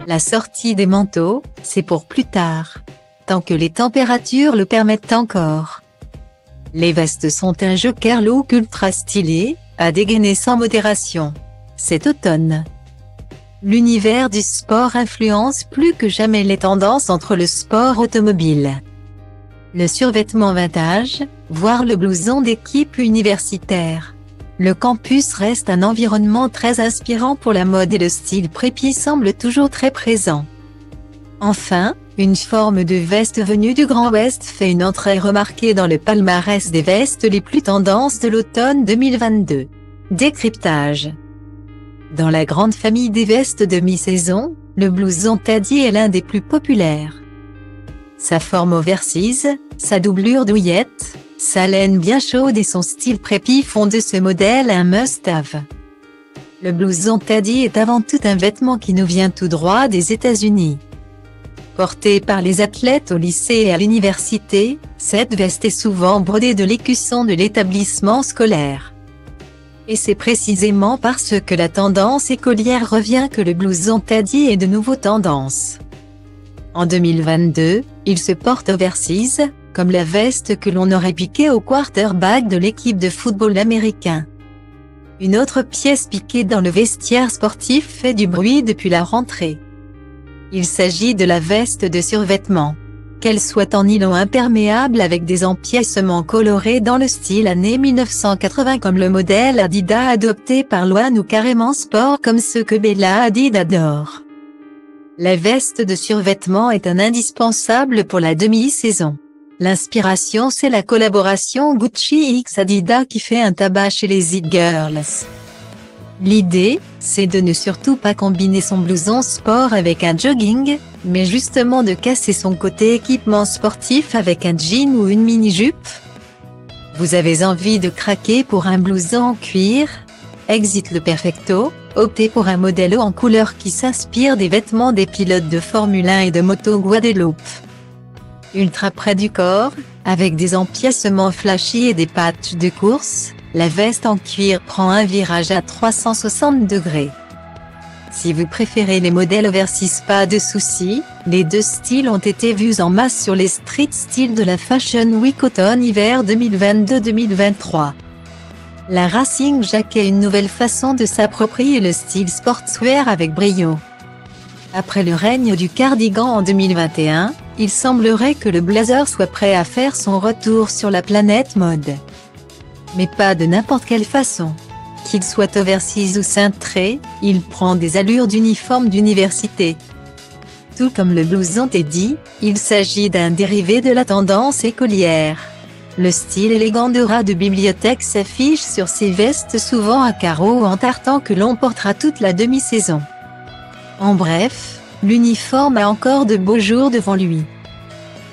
La sortie des manteaux, c'est pour plus tard. Tant que les températures le permettent encore. Les vestes sont un joker look ultra stylé, à dégainer sans modération. Cet automne. L'univers du sport influence plus que jamais les tendances entre le sport automobile. Le survêtement vintage, voire le blouson d'équipe universitaire. Le campus reste un environnement très inspirant pour la mode et le style préppy semble toujours très présent. Enfin, une forme de veste venue du Grand Ouest fait une entrée remarquée dans le palmarès des vestes les plus tendances de l'automne 2022. Décryptage. Dans la grande famille des vestes de mi-saison, le blouson Teddy est l'un des plus populaires. Sa forme oversize, sa doublure douillette, sa laine bien chaude et son style préppy font de ce modèle un must-have. Le blouson Teddy est avant tout un vêtement qui nous vient tout droit des États-Unis. Portée par les athlètes au lycée et à l'université, cette veste est souvent brodée de l'écusson de l'établissement scolaire. Et c'est précisément parce que la tendance écolière revient que le blouson Teddy est de nouveau tendance. En 2022, il se porte oversize, comme la veste que l'on aurait piquée au quarterback de l'équipe de football américain. Une autre pièce piquée dans le vestiaire sportif fait du bruit depuis la rentrée. Il s'agit de la veste de survêtement. Qu'elle soit en nylon imperméable avec des empiècements colorés dans le style années 1980 comme le modèle Adidas adopté par Loane ou carrément sport comme ceux que Bella Hadid adore. La veste de survêtement est un indispensable pour la demi-saison. L'inspiration c'est la collaboration Gucci x Adidas qui fait un tabac chez les It Girls. L'idée, c'est de ne surtout pas combiner son blouson sport avec un jogging, mais justement de casser son côté équipement sportif avec un jean ou une mini-jupe. Vous avez envie de craquer pour un blouson en cuir? Exit le perfecto, optez pour un modèle haut en couleur qui s'inspire des vêtements des pilotes de Formule 1 et de moto Guadeloupe. Ultra près du corps, avec des empiècements flashy et des patchs de course, la veste en cuir prend un virage à 360 degrés. Si vous préférez les modèles oversize, pas de soucis, les deux styles ont été vus en masse sur les street styles de la Fashion Week automne-hiver 2022-2023. La Racing Jack est une nouvelle façon de s'approprier le style sportswear avec brio. Après le règne du cardigan en 2021, il semblerait que le blazer soit prêt à faire son retour sur la planète mode. Mais pas de n'importe quelle façon. Qu'il soit oversize ou cintré, il prend des allures d'uniforme d'université. Tout comme le blouson Teddy, il s'agit d'un dérivé de la tendance écolière. Le style élégant de rat de bibliothèque s'affiche sur ces vestes souvent à carreaux ou en tartan que l'on portera toute la demi-saison. En bref, l'uniforme a encore de beaux jours devant lui.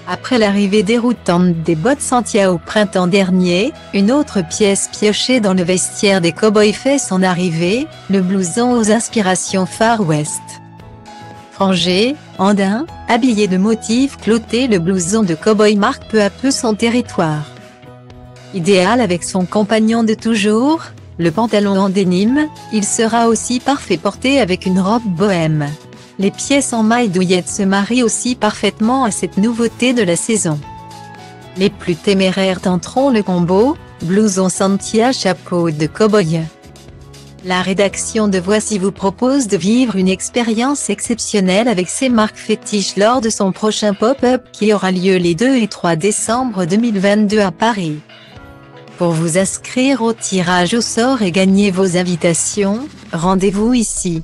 Après l'arrivée déroutante des bottes Santia au printemps dernier, une autre pièce piochée dans le vestiaire des cow-boys fait son arrivée, le blouson aux inspirations Far West. Frangé, andin, habillé de motifs clotés, le blouson de cow-boy marque peu à peu son territoire. Idéal avec son compagnon de toujours, le pantalon en denim, il sera aussi parfait porté avec une robe bohème. Les pièces en maille douillette se marient aussi parfaitement à cette nouveauté de la saison. Les plus téméraires tenteront le combo, blouson Santia chapeau de cow-boy. La rédaction de Voici vous propose de vivre une expérience exceptionnelle avec ses marques fétiches lors de son prochain pop-up qui aura lieu les 2 et 3 décembre 2022 à Paris. Pour vous inscrire au tirage au sort et gagner vos invitations, rendez-vous ici.